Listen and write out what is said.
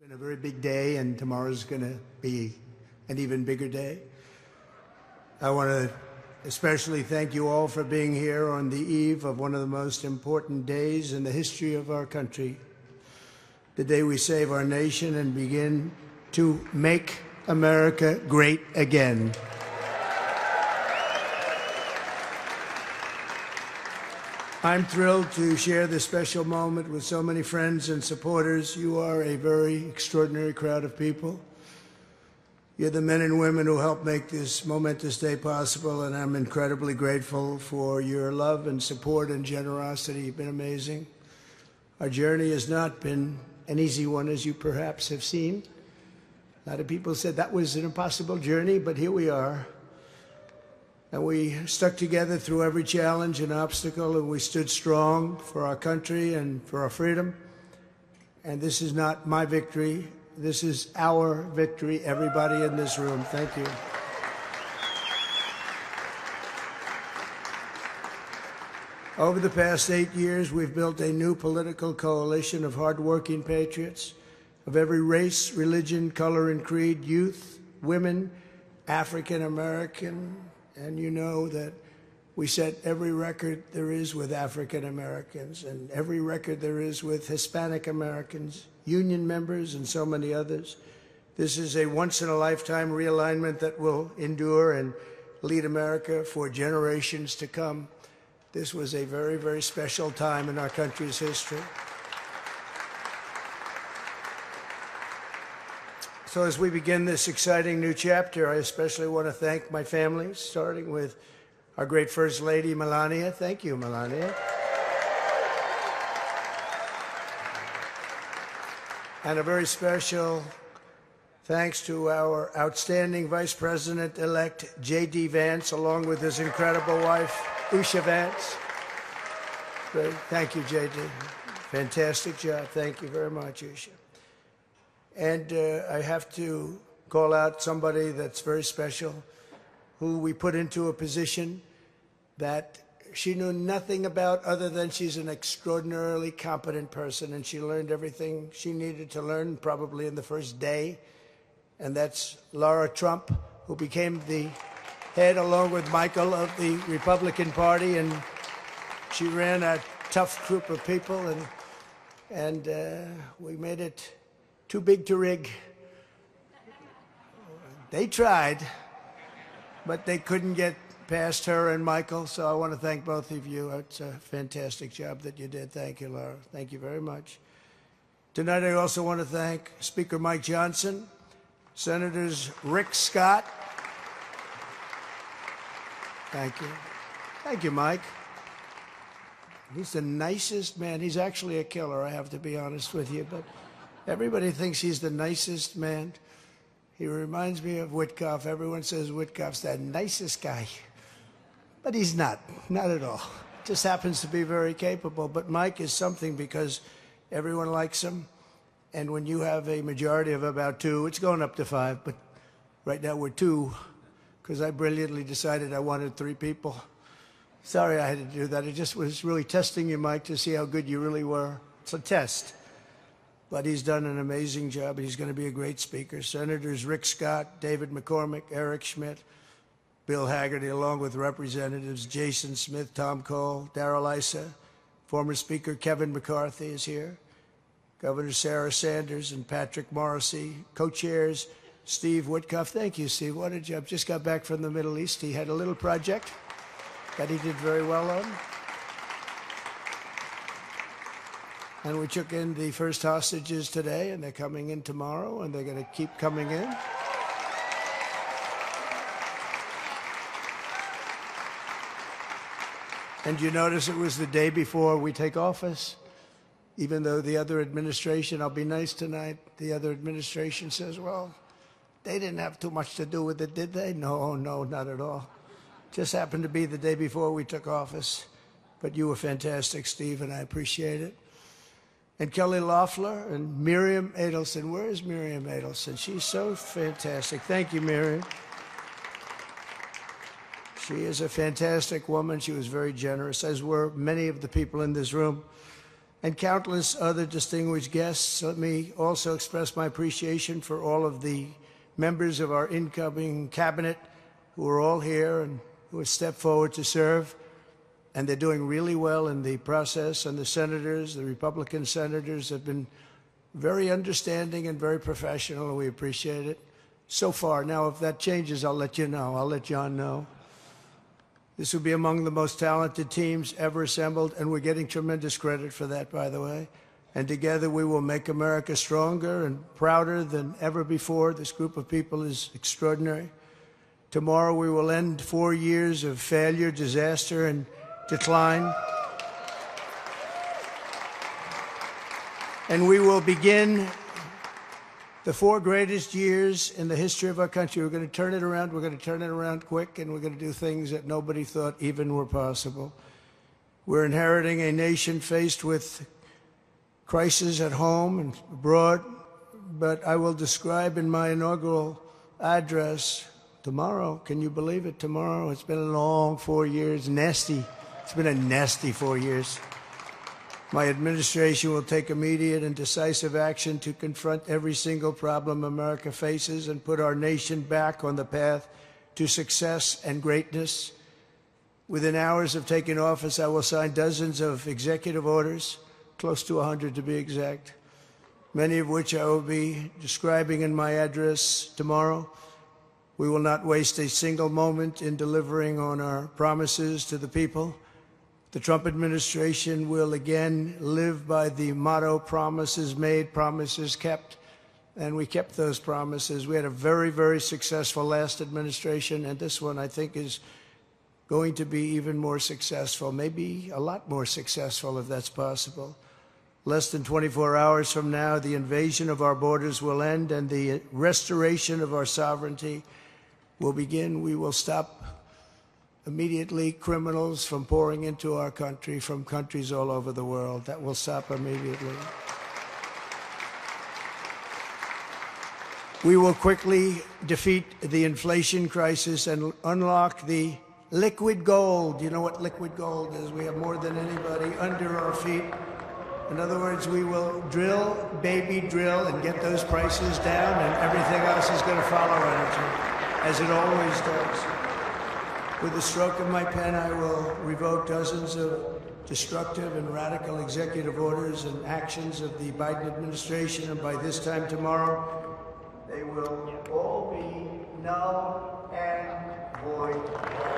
It's been a very big day, and tomorrow's going to be an even bigger day. I want to especially thank you all for being here on the eve of one of the most important days in the history of our country, the day we save our nation and begin to make America great again. I'm thrilled to share this special moment with so many friends and supporters. You are a very extraordinary crowd of people. You're the men and women who helped make this momentous day possible, and I'm incredibly grateful for your love and support and generosity. You've been amazing. Our journey has not been an easy one, as you perhaps have seen. A lot of people said that was an impossible journey, but here we are. And we stuck together through every challenge and obstacle, and we stood strong for our country and for our freedom. And this is not my victory. This is our victory, everybody in this room. Thank you. Over the past 8 years, we've built a new political coalition of hardworking patriots of every race, religion, color, and creed, youth, women, African American, and you know that we set every record there is with African Americans and every record there is with Hispanic Americans, union members, and so many others. This is a once-in-a-lifetime realignment that will endure and lead America for generations to come. This was a very, very special time in our country's history. So as we begin this exciting new chapter, I especially want to thank my family, starting with our great First Lady, Melania. Thank you, Melania. And a very special thanks to our outstanding Vice President-elect, J.D. Vance, along with his incredible wife, Usha Vance. Great. Thank you, J.D. Fantastic job. Thank you very much, Usha. And I have to call out somebody that's very special, who we put into a position that she knew nothing about other than she's an extraordinarily competent person, and she learned everything she needed to learn probably in the first day. And that's Laura Trump, who became the head, along with Michael, of the Republican Party, and she ran a tough group of people, and we made it too big to rig. They tried, but they couldn't get past her and Michael, so I want to thank both of you. It's a fantastic job that you did. Thank you, Laura. Thank you very much. Tonight, I also want to thank Speaker Mike Johnson, Senators Rick Scott. Thank you. Thank you, Mike. He's the nicest man. He's actually a killer, I have to be honest with you, but everybody thinks he's the nicest man. He reminds me of Witkoff. Everyone says Witkoff's the nicest guy. But he's not at all. Just happens to be very capable. But Mike is something because everyone likes him. And when you have a majority of about 2, it's going up to 5, but right now we're 2, because I brilliantly decided I wanted 3 people. Sorry I had to do that. It just was really testing you, Mike, to see how good you really were. It's a test. But he's done an amazing job. He's going to be a great speaker. Senators Rick Scott, David McCormick, Eric Schmidt, Bill Hagerty, along with Representatives Jason Smith, Tom Cole, Darrell Issa. Former Speaker Kevin McCarthy is here. Governor Sarah Sanders and Patrick Morrissey. Co-chairs Steve Witkoff. Thank you, Steve. What a job. Just got back from the Middle East. He had a little project that he did very well on. And we took in the first hostages today, and they're coming in tomorrow, and they're going to keep coming in. And you notice it was the day before we take office, even though the other administration, I'll be nice tonight, the other administration says, well, they didn't have too much to do with it, did they? No, not at all. Just happened to be the day before we took office. But you were fantastic, Steve, and I appreciate it. And Kelly Loeffler and Miriam Adelson. Where is Miriam Adelson? She's so fantastic. Thank you, Miriam. She is a fantastic woman. She was very generous, as were many of the people in this room. and countless other distinguished guests, let me also express my appreciation for all of the members of our incoming cabinet who are all here and who have stepped forward to serve. And they're doing really well in the process. And the senators, the Republican senators, have been very understanding and very professional, and we appreciate it so far. Now, if that changes, I'll let you know. I'll let John know. This will be among the most talented teams ever assembled, and we're getting tremendous credit for that, by the way. And together we will make America stronger and prouder than ever before. This group of people is extraordinary. Tomorrow we will end 4 years of failure, disaster, and decline. And we will begin the 4 greatest years in the history of our country. We're going to turn it around. We're going to turn it around quick, and we're going to do things that nobody thought even were possible. We're inheriting a nation faced with crises at home and abroad, but I will describe in my inaugural address tomorrow. Can you believe it? Tomorrow. It's been a long 4 years. Nasty. It's been a nasty 4 years. My administration will take immediate and decisive action to confront every single problem America faces and put our nation back on the path to success and greatness. Within hours of taking office, I will sign dozens of executive orders, close to 100 to be exact, many of which I will be describing in my address tomorrow. We will not waste a single moment in delivering on our promises to the people. The Trump administration will again live by the motto, promises made, promises kept, and we kept those promises. We had a very, very successful last administration, and this one I think is going to be even more successful, maybe a lot more successful if that's possible. Less than 24 hours from now, the invasion of our borders will end and the restoration of our sovereignty will begin. We will stop immediately criminals from pouring into our country from countries all over the world. That will stop immediately. We will quickly defeat the inflation crisis and unlock the liquid gold. You know what liquid gold is? We have more than anybody under our feet. In other words, we will drill, baby drill, and get those prices down, and everything else is going to follow energy, as it always does. With the stroke of my pen, I will revoke dozens of destructive and radical executive orders and actions of the Biden administration, and by this time tomorrow, they will all be null and void.